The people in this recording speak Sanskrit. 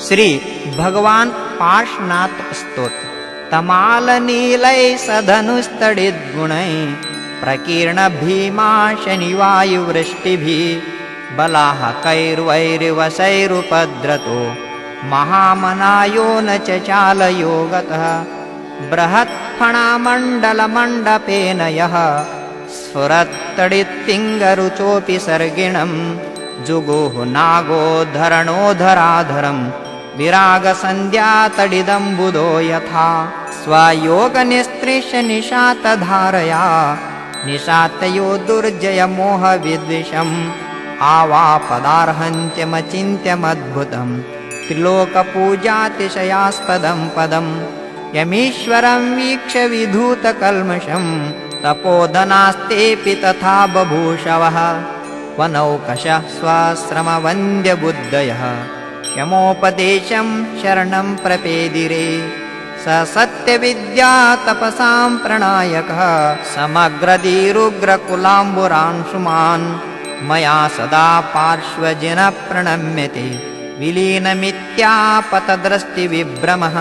श्री भगवान पार्श्वनाथ स्तोत्र। तमाल नीलै सधनुस्तडिद्गुणै प्रकीर्ण भीमा शनिवायुवृष्टिभिः बलाहकैर्वैर्वशैरुपद्रतो महामनायो न चचालयो गतः बृहत्फणामण्डलमण्डपेन यः स्फुरत्तडित्पिङ्गरुचोऽपि सर्गिणं जुगुः नागोद्धरणोधराधरं विरागसन्ध्यातडिदम्बुदो यथा स्वयोगनिस्त्रिश्य निशातधारया निशातयो दुर्जयमोहविद्विषम् आवापदार्हन्त्यमचिन्त्यमद्भुतं त्रिलोकपूजातिशयास्पदं पदं यमीश्वरं वीक्ष्य विधूतकल्मषं तपोधनास्तेऽपि तथा बभूषवः वनौकशः स्वाश्रमवन्द्यबुद्धयः क्षमोपदेशं शरणं प्रपेदिरे स सत्यविद्या तपसां प्रणायकः समग्रधीरुग्रकुलाम्बुरांशुमान् मया सदा पार्श्वजिनः प्रणम्यते विलीनमित्यापतदृष्टिविभ्रमः।